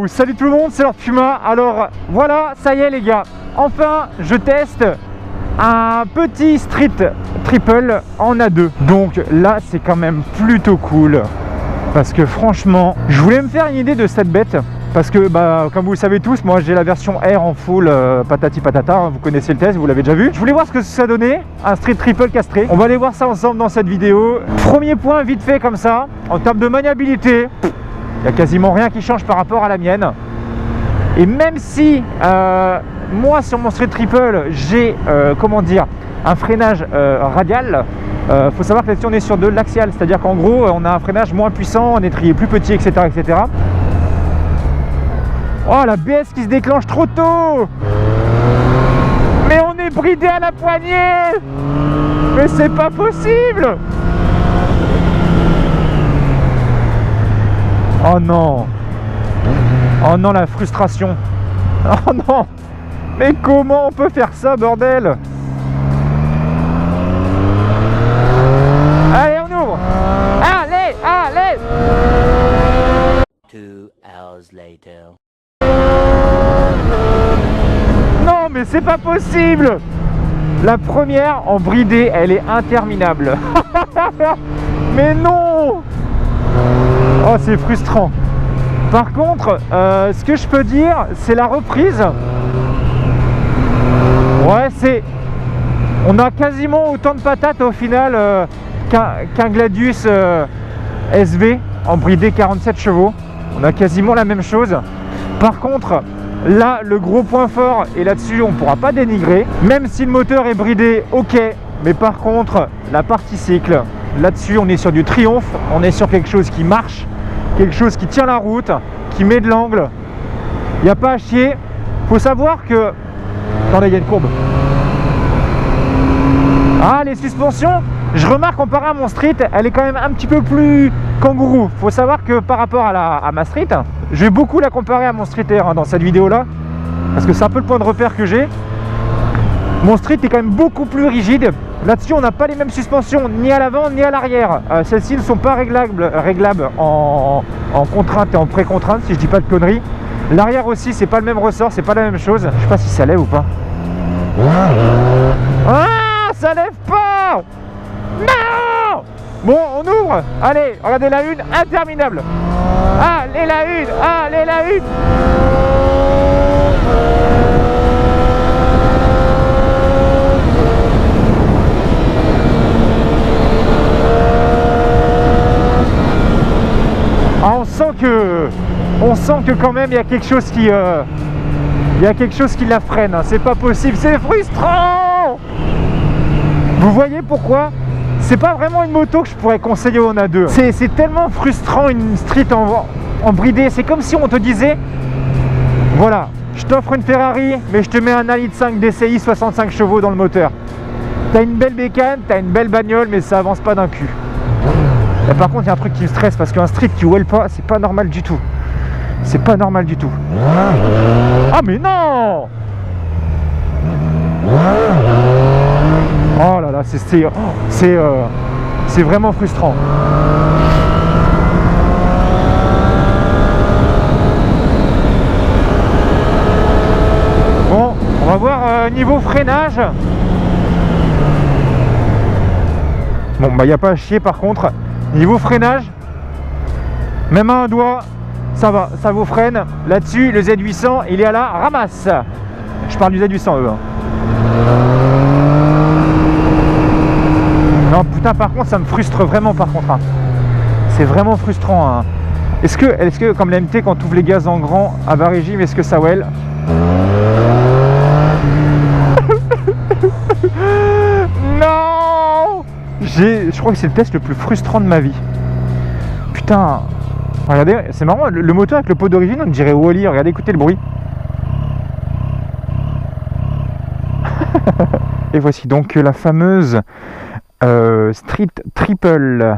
Yo, salut tout le monde, c'est Lord Puma. Alors voilà, ça y est les gars, enfin je teste un petit street triple en A2. Donc là c'est quand même plutôt cool, parce que franchement je voulais me faire une idée de cette bête, parce que comme vous le savez tous, moi j'ai la version R en full patati patata, hein, vous connaissez le test, vous l'avez déjà vu. Je voulais voir ce que ça donnait, un street triple castré. On va aller voir ça ensemble dans cette vidéo. Premier point vite fait comme ça, en termes de maniabilité, il n'y a quasiment rien qui change par rapport à la mienne. Et même si moi sur mon street triple j'ai un freinage radial, faut savoir que là-dessus on est sur de l'axial, c'est-à-dire qu'en gros on a un freinage moins puissant, un étrier plus petit, etc., etc. Oh, la BS qui se déclenche trop tôt. Mais on est bridé à la poignée. Mais c'est pas possible. Oh non. Oh non, la frustration. Oh non. Mais comment on peut faire ça, bordel? Allez, on ouvre. Allez, allez. 2 hours later. Non, mais c'est pas possible. La première en bridé, elle est interminable. Mais non. Oh, c'est frustrant. Par contre, ce que je peux dire, c'est la reprise. Ouais, on a quasiment autant de patates au final qu'un Gladius SV en bridé 47 chevaux. On a quasiment la même chose. Par contre, là, le gros point fort, et là-dessus, on ne pourra pas dénigrer, même si le moteur est bridé, ok, mais par contre, la partie cycle, là-dessus, on est sur du triomphe, on est sur quelque chose qui marche, quelque chose qui tient la route, qui met de l'angle. Il n'y a pas à chier. Faut savoir que... Attendez, il y a une courbe. Ah, les suspensions, je remarque comparé à mon street, elle est quand même un petit peu plus kangourou. Faut savoir que par rapport à ma street, je vais beaucoup la comparer à mon street R dans cette vidéo là, parce que c'est un peu le point de repère que j'ai. Mon street est quand même beaucoup plus rigide. Là-dessus, on n'a pas les mêmes suspensions, ni à l'avant ni à l'arrière. Celles-ci ne sont pas réglables en contrainte et en pré-contrainte, si je dis pas de conneries. L'arrière aussi, c'est pas le même ressort, c'est pas la même chose. Je sais pas si ça lève ou pas. Ah, ça lève pas. Non. Bon, on ouvre. Allez, regardez la une, interminable. Allez la une, allez la une. Ah, on sent que quand même il y a quelque chose qui la freine. C'est pas possible, c'est frustrant. Vous voyez pourquoi? C'est pas vraiment une moto que je pourrais conseiller au A2. C'est tellement frustrant une street en bridé. C'est comme si on te disait, voilà, je t'offre une Ferrari, mais je te mets un 1,5 litre DCI 65 chevaux dans le moteur. T'as une belle bécane, t'as une belle bagnole, mais ça avance pas d'un cul. Et par contre, il y a un truc qui me stresse, parce qu'un street qui well pas, c'est pas normal du tout. C'est pas normal du tout. Ah mais non. Oh là là, c'est vraiment frustrant. Bon, on va voir niveau freinage. Bon, il n'y a pas à chier par contre. Niveau freinage, même à un doigt, ça va, ça vous freine. Là-dessus, le Z800, il est à la ramasse. Je parle du Z800 E. Non, putain, par contre, ça me frustre vraiment, par contre. Hein. C'est vraiment frustrant. Hein. Est-ce que, comme la MT, quand tu ouvres les gaz en grand à bas régime, est-ce que ça well? Non. Je crois que c'est le test le plus frustrant de ma vie. Putain. Regardez, c'est marrant, le moteur avec le pot d'origine, on dirait Wall-E. Regardez, écoutez le bruit. Et voici donc la fameuse Street Triple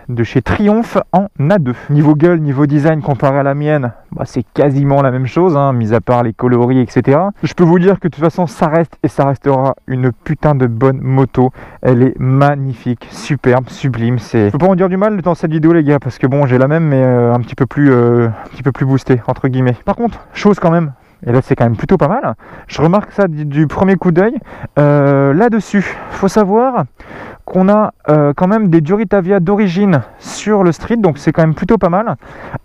de chez Triumph en A2. Niveau gueule, niveau design comparé à la mienne, bah, c'est quasiment la même chose, hein, mis à part les coloris, etc. Je peux vous dire que de toute façon, ça reste et ça restera une putain de bonne moto. Elle est magnifique, superbe, sublime. Je peux pas en dire du mal dans cette vidéo, les gars, parce que bon, j'ai la même, mais un petit peu plus boostée, entre guillemets. Par contre, chose quand même, et là c'est quand même plutôt pas mal, je remarque ça du premier coup d'œil. Là-dessus, faut savoir qu'on a quand même des Duritavia d'origine sur le street, donc c'est quand même plutôt pas mal.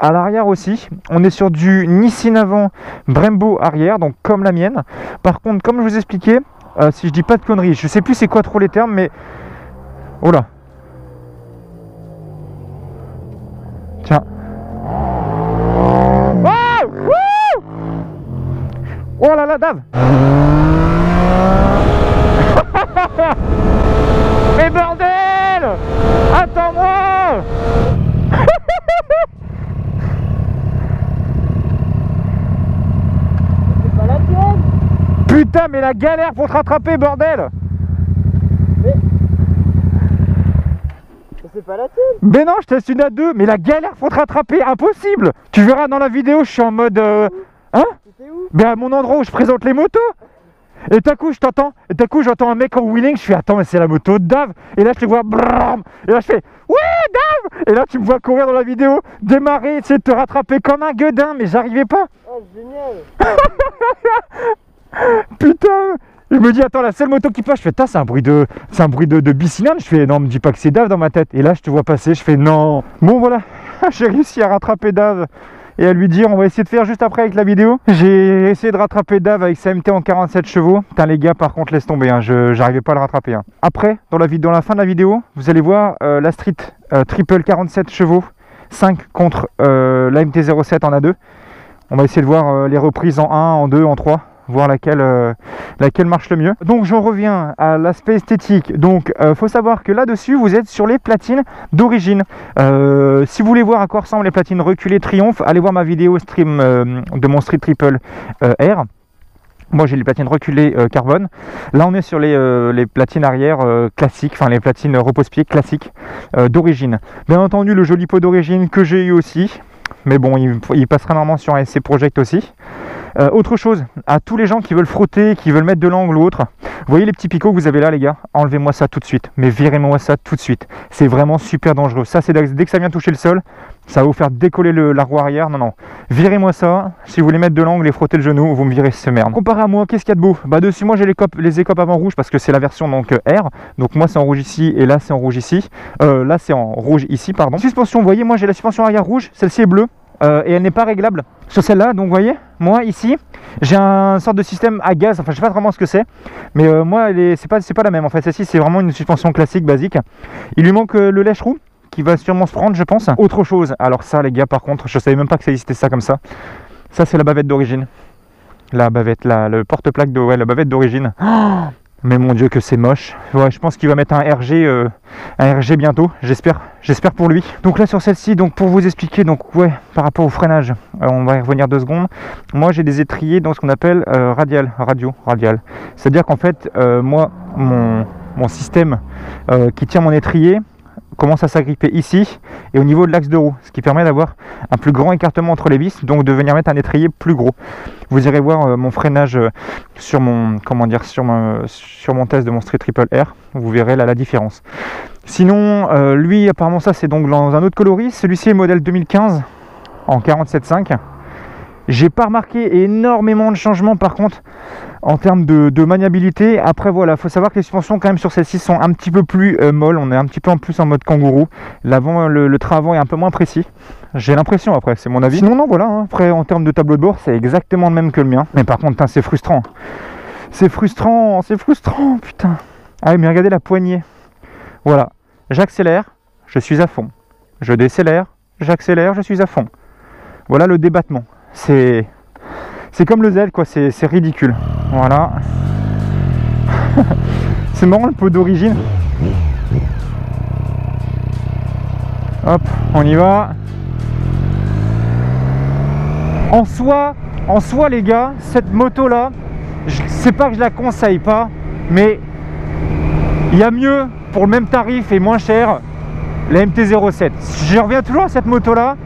À l'arrière aussi, on est sur du Nissin avant Brembo arrière, donc comme la mienne. Par contre, comme je vous expliquais, si je dis pas de conneries, je sais plus c'est quoi trop les termes, mais oh là, tiens. Oh là là, Dave. Mais bordel, attends-moi. C'est pas la tienne. Putain, mais la galère pour te rattraper, bordel. Mais c'est pas la tienne. Mais non, je teste une A2, mais la galère pour te rattraper, impossible. Tu verras dans la vidéo, je suis en mode... Hein? C'était où? Ben à mon endroit où je présente les motos. Et d'un coup je t'entends, et d'un coup j'entends un mec en wheeling, je fais attends mais c'est la moto de Dave. Et là je te vois brrrm, et là je fais ouais Dave. Et là tu me vois courir dans la vidéo, démarrer, essayer de te rattraper comme un gueudin, mais j'arrivais pas. Oh génial. Putain. Je me dis attends la seule moto qui passe, je fais c'est un bruit de bicylindre, je fais non me dis pas que c'est Dave dans ma tête. Et là je te vois passer, je fais non. Bon voilà, j'ai réussi à rattraper Dave et à lui dire on va essayer de faire juste après avec la vidéo. J'ai essayé de rattraper Dave avec sa MT en 47 chevaux. Putain les gars par contre laisse tomber, hein, j'arrivais pas à le rattraper. Hein. Après dans la fin de la vidéo vous allez voir la Street triple 47 chevaux 5 contre la MT-07 en A2. On va essayer de voir les reprises en 1, en 2, en 3. Voir laquelle marche le mieux. Donc j'en reviens à l'aspect esthétique. Donc faut savoir que là-dessus vous êtes sur les platines d'origine. Si vous voulez voir à quoi ressemblent les platines reculées Triumph, allez voir ma vidéo stream de mon Street Triple R. Moi j'ai les platines reculées carbone. Là on est sur les platines arrière classiques, enfin les platines repose-pied classiques d'origine. Bien entendu le joli pot d'origine que j'ai eu aussi. Mais bon, il passera normalement sur un SC Project aussi. Autre chose, à tous les gens qui veulent frotter, qui veulent mettre de l'angle ou autre, vous voyez les petits picots que vous avez là les gars, enlevez-moi ça tout de suite, mais virez-moi ça tout de suite. C'est vraiment super dangereux. Ça c'est dès que ça vient toucher le sol, ça va vous faire décoller la roue arrière. Non, virez-moi ça. Si vous voulez mettre de l'angle et frotter le genou, vous me virez ce merde. Comparé à moi, qu'est-ce qu'il y a de beau? Bah dessus moi j'ai les écopes avant rouge parce que c'est la version donc R. Donc moi c'est en rouge ici et là c'est en rouge ici. Là c'est en rouge ici, pardon. Suspension, vous voyez, moi j'ai la suspension arrière rouge, celle-ci est bleue. Et elle n'est pas réglable sur celle-là, donc vous voyez, moi ici j'ai un sorte de système à gaz, enfin je sais pas vraiment ce que c'est, mais moi c'est pas la même en fait. Celle-ci c'est vraiment une suspension classique basique. Il lui manque le lèche-roue qui va sûrement se prendre je pense. Autre chose, alors ça les gars par contre je savais même pas que ça existait ça comme ça. Ça c'est la bavette d'origine, la bavette, le porte-plaque de la bavette d'origine. Oh, mais mon dieu que c'est moche. Ouais, je pense qu'il va mettre un RG bientôt, j'espère pour lui. Donc là sur celle-ci, donc pour vous expliquer, donc ouais, par rapport au freinage, on va y revenir 2 secondes. Moi j'ai des étriers dans ce qu'on appelle radial. C'est-à-dire qu'en fait, moi, mon système qui tient mon étrier commence à s'agripper ici et au niveau de l'axe de roue, ce qui permet d'avoir un plus grand écartement entre les vis, donc de venir mettre un étrier plus gros. Vous irez voir mon freinage sur mon test de mon Street Triple R, vous verrez là la différence. Sinon lui apparemment ça c'est donc dans un autre coloris, celui-ci est modèle 2015 en 47.5. J'ai pas remarqué énormément de changements par contre en termes de maniabilité. Après voilà, faut savoir que les suspensions quand même sur celle-ci sont un petit peu plus molles. On est un petit peu en plus en mode kangourou. L'avant, le train avant est un peu moins précis. J'ai l'impression, après c'est mon avis. Sinon non voilà, hein. Après en termes de tableau de bord c'est exactement le même que le mien. Mais par contre c'est frustrant. C'est frustrant putain. Ah oui mais regardez la poignée. Voilà, j'accélère, je suis à fond. Je décélère, j'accélère, je suis à fond. Voilà le débattement. C'est comme le Z quoi, c'est ridicule. Voilà. C'est marrant le pot d'origine. Hop, on y va. En soi les gars, cette moto là, c'est pas que je la conseille pas, mais il y a mieux pour le même tarif et moins cher. la MT-07. Je reviens toujours à cette moto là,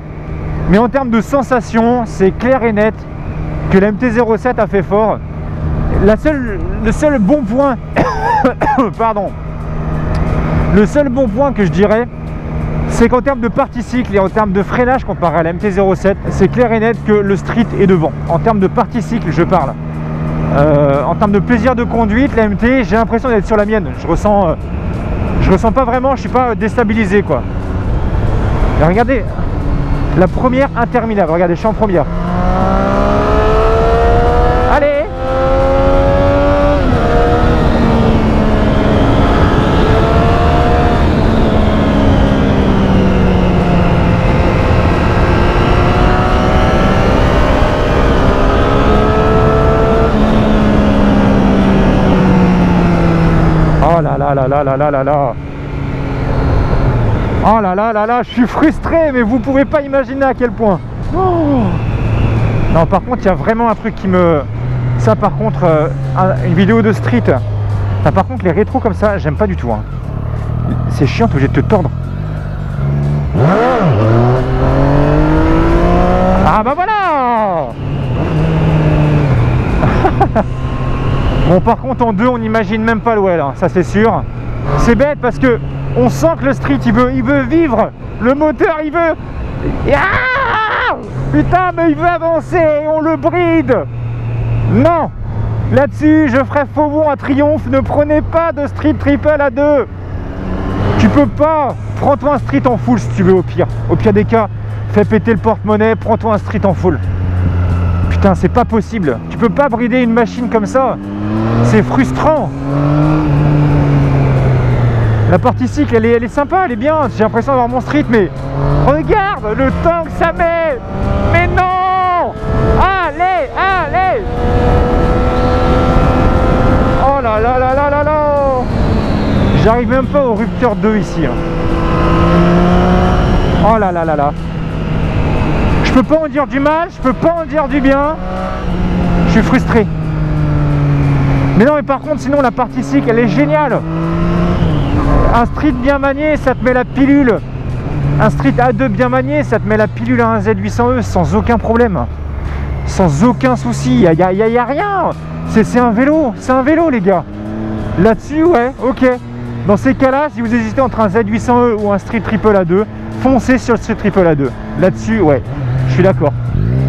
mais en termes de sensation, c'est clair et net que la MT-07 a fait fort. Le seul bon point pardon, le seul bon point que je dirais, c'est qu'en termes de partie cycle et en termes de freinage comparé à la MT-07, c'est clair et net que le street est devant. En termes de partie cycle, je parle. En termes de plaisir de conduite, la MT, j'ai l'impression d'être sur la mienne. Je ressens pas vraiment, je suis pas déstabilisé quoi. Et regardez, la première interminable. Regardez, je suis en première. Allez. Oh là là là là là là là là. Oh là là là là, je suis frustré, mais vous pouvez pas imaginer à quel point. Oh. Non, par contre, il y a vraiment un truc qui me... Ça, par contre, une vidéo de street. Là, par contre, les rétros comme ça, j'aime pas du tout. Hein. C'est chiant, t'es obligé de te tordre. Ah bah voilà. Bon, par contre, en deux, on n'imagine même pas l'ouel, hein, ça c'est sûr. C'est bête parce que on sent que le street, il veut vivre. Le moteur, il veut... Ah putain, mais il veut avancer et on le bride. Non. Là-dessus, je ferai faux bond à triomphe. Ne prenez pas de street triple à deux. Tu peux pas. Prends-toi un street en full si tu veux, au pire. Au pire des cas, fais péter le porte-monnaie, prends-toi un street en full. Putain, c'est pas possible. Tu peux pas brider une machine comme ça. C'est frustrant. La partie cycle, elle est sympa, elle est bien. J'ai l'impression d'avoir mon street, mais regarde le temps que ça met. Mais non. Allez, allez. Oh là là là là là là. J'arrive même pas au rupteur 2 ici. Hein. Oh là là là là. Je peux pas en dire du mal, je peux pas en dire du bien. Je suis frustré. Mais non, mais par contre, sinon la partie cycle, elle est géniale. Un street bien manié, ça te met la pilule. Un street A2 bien manié, ça te met la pilule à un Z800E sans aucun problème. Sans aucun souci, y a rien. C'est un vélo, les gars. Là-dessus, ouais, ok. Dans ces cas-là, si vous hésitez entre un Z800E ou un street triple A2, foncez sur le street triple A2. Là-dessus, ouais, je suis d'accord.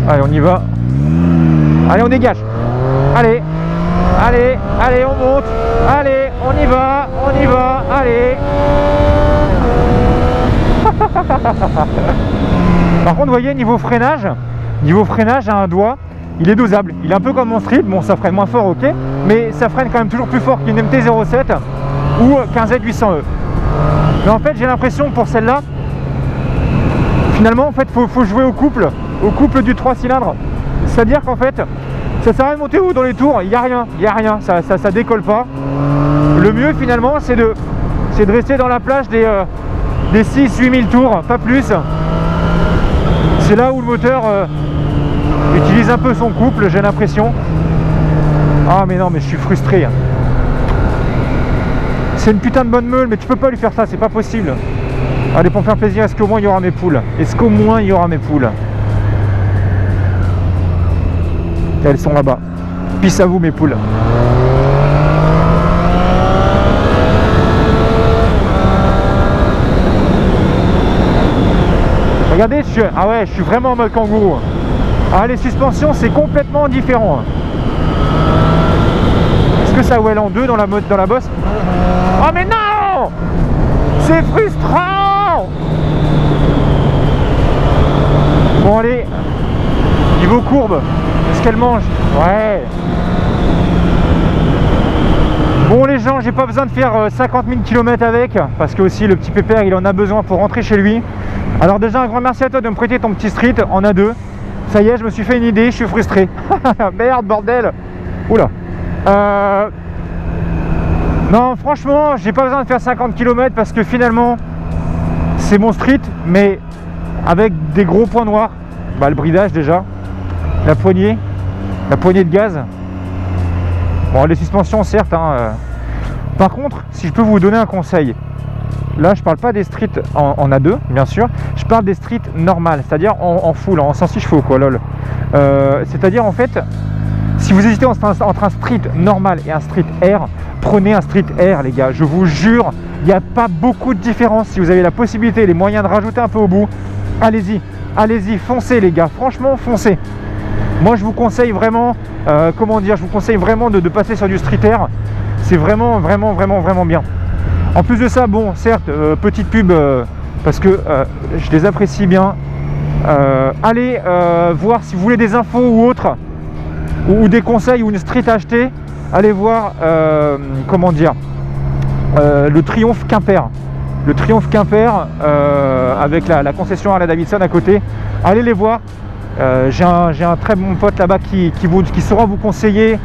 Allez, on y va. Allez, on dégage. Allez. Allez, allez, on monte. Allez, on y va, allez. Par contre, vous voyez, niveau freinage à un doigt, il est dosable. Il est un peu comme mon street, bon, ça freine moins fort, ok, mais ça freine quand même toujours plus fort qu'une MT-07 ou qu'un Z800E. Mais en fait, j'ai l'impression que pour celle-là, finalement, en fait, faut jouer au couple du 3 cylindres. C'est-à-dire qu'en fait, ça sert à rien de monter haut dans les tours, il n'y a rien, ça décolle pas. Le mieux finalement, c'est de rester dans la plage des 6-8 000 tours, pas plus. C'est là où le moteur utilise un peu son couple, j'ai l'impression. Ah mais non, mais je suis frustré. C'est une putain de bonne meule, mais tu peux pas lui faire ça, c'est pas possible. Allez, pour me faire plaisir, est-ce qu'au moins il y aura mes poules? Elles sont là-bas. Peace à vous, mes poules. Regardez, je suis vraiment en mode kangourou. Ah, les suspensions, c'est complètement différent. Est-ce que ça ouelle en deux dans la bosse? Oh mais non! C'est frustrant! Bon allez, niveau courbe, est-ce qu'elle mange? Ouais. Bon les gens, j'ai pas besoin de faire 50 000 km avec, parce que aussi le petit pépère il en a besoin pour rentrer chez lui. Alors déjà un grand merci à toi de me prêter ton petit street en A2. Ça y est, je me suis fait une idée, je suis frustré. Merde, bordel. Oula. Non, franchement, j'ai pas besoin de faire 50 km parce que finalement, c'est mon street, mais avec des gros points noirs. Bah, le bridage déjà, la poignée de gaz. Bon, les suspensions, certes. Hein, Par contre, si je peux vous donner un conseil, là je parle pas des streets en A2 bien sûr, je parle des streets normales, c'est-à-dire en full, en 106 chevaux quoi, lol. C'est-à-dire en fait, si vous hésitez entre un street normal et un street R, prenez un street R les gars, je vous jure, il n'y a pas beaucoup de différence. Si vous avez la possibilité, les moyens de rajouter un peu au bout, allez-y, allez-y, foncez les gars, franchement foncez. Moi je vous conseille vraiment, comment dire, je vous conseille vraiment de passer sur du street R, c'est vraiment bien. En plus de ça, bon, certes, petite pub, parce que je les apprécie bien. Allez voir si vous voulez des infos ou autres, ou des conseils ou une street à acheter. Allez voir, comment dire, le Triumph Quimper. Le Triumph Quimper, avec la concession Harley Davidson à côté. Allez les voir. J'ai un très bon pote là-bas qui saura vous conseiller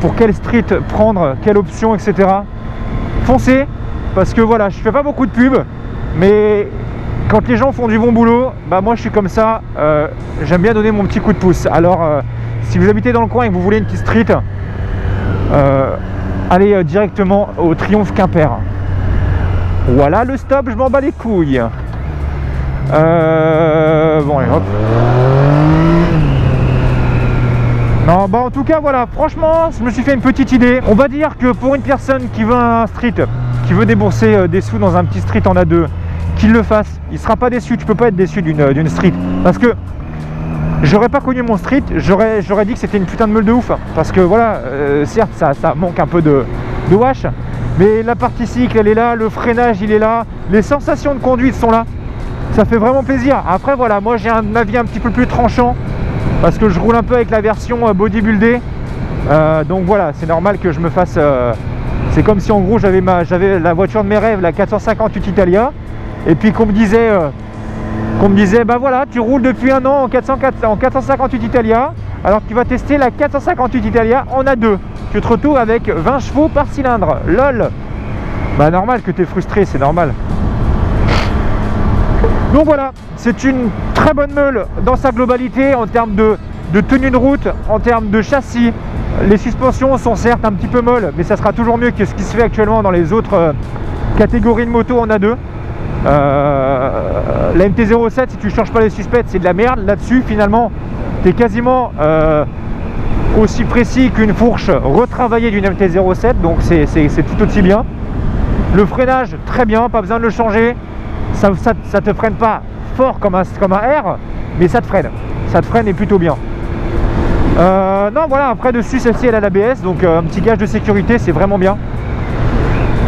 pour quelle street prendre, quelle option, etc. Foncez, parce que voilà, je fais pas beaucoup de pub, mais quand les gens font du bon boulot, bah moi je suis comme ça, j'aime bien donner mon petit coup de pouce. Alors si vous habitez dans le coin et que vous voulez une petite street, allez directement au Triumph Quimper. Voilà le stop, je m'en bats les couilles. Bon allez hop. Non, bah en tout cas voilà, franchement je me suis fait une petite idée. On va dire que pour une personne qui veut un street, qui veut débourser des sous dans un petit street en A2, qu'il le fasse, il sera pas déçu. Tu peux pas être déçu d'une street, parce que j'aurais pas connu mon street, j'aurais dit que c'était une putain de meule de ouf, parce que voilà, certes ça manque un peu de wash, mais la partie cycle elle est là, le freinage il est là, les sensations de conduite sont là, ça fait vraiment plaisir. Après voilà, moi j'ai un avis un petit peu plus tranchant, parce que je roule un peu avec la version bodybuildée, donc voilà, c'est normal que je me fasse, c'est comme si en gros j'avais la voiture de mes rêves, la 458 Italia, et puis qu'on me disait bah voilà, tu roules depuis un an en 458 Italia, alors que tu vas tester la 458 Italia en A2, tu te retrouves avec 20 chevaux par cylindre, lol. Bah normal que tu es frustré, c'est normal. Donc voilà, c'est une très bonne meule dans sa globalité en termes de tenue de route, en termes de châssis. Les suspensions sont certes un petit peu molles, mais ça sera toujours mieux que ce qui se fait actuellement dans les autres catégories de motos en A2. La MT-07, si tu ne changes pas les suspects, c'est de la merde. Là-dessus, finalement, tu es quasiment aussi précis qu'une fourche retravaillée d'une MT-07, donc c'est tout aussi bien. Le freinage, très bien, pas besoin de le changer. Ça te freine pas fort comme un R, mais ça te freine et plutôt bien. Non voilà, après dessus celle-ci elle a l'ABS, donc un petit gage de sécurité, c'est vraiment bien.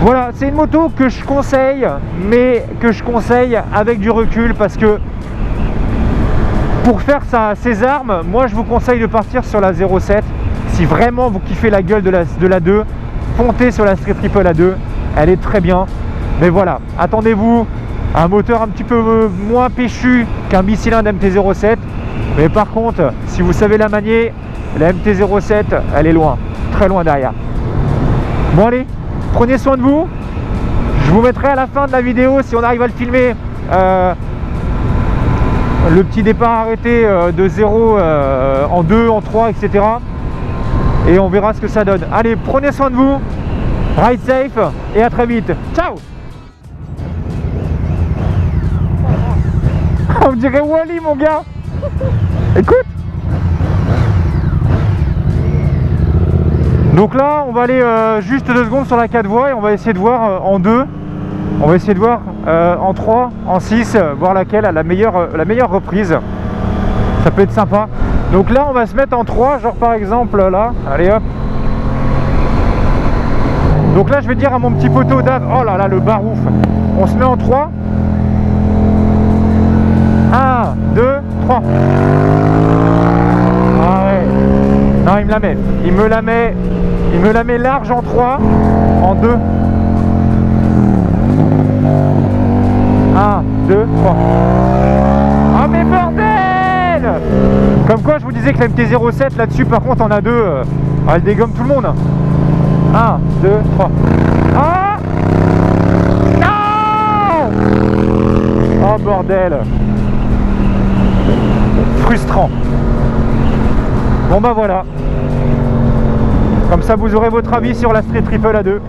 Voilà, c'est une moto que je conseille, mais que je conseille avec du recul, parce que pour faire ses armes, moi je vous conseille de partir sur la 07. Si vraiment vous kiffez la gueule de la 2, foncez sur la Street Triple A2, elle est très bien. Mais voilà, attendez-vous un moteur un petit peu moins péchu qu'un bicylindre MT-07, mais par contre si vous savez la manier, la MT-07 elle est loin, très loin derrière. Bon allez, prenez soin de vous. Je vous mettrai à la fin de la vidéo, si on arrive à le filmer, le petit départ arrêté de 0 en 2, en 3, etc. Et on verra ce que ça donne. Allez, prenez soin de vous, ride safe et à très vite. Ciao. On me dirait Wally mon gars. Écoute. Donc là on va aller juste 2 secondes sur la 4 voies et on va essayer de voir en 2. On va essayer de voir en 3, en 6, voir laquelle a la meilleure reprise. Ça peut être sympa. Donc là on va se mettre en 3, genre par exemple là. Allez hop. Donc là je vais dire à mon petit poteau d'Ave, oh là là le barouf. On se met en 3. 1, 2, 3. Ah ouais. Non, il me la met. Il me la met large en 3, en 2. 1, 2, 3. Ah mais bordel! Comme quoi je vous disais que la MT-07 là-dessus par contre en A2, elle dégomme tout le monde. 1, 2, 3. Ah! Non! Oh bordel! Frustrant. Bon bah voilà. Comme ça vous aurez votre avis sur la Street Triple A2.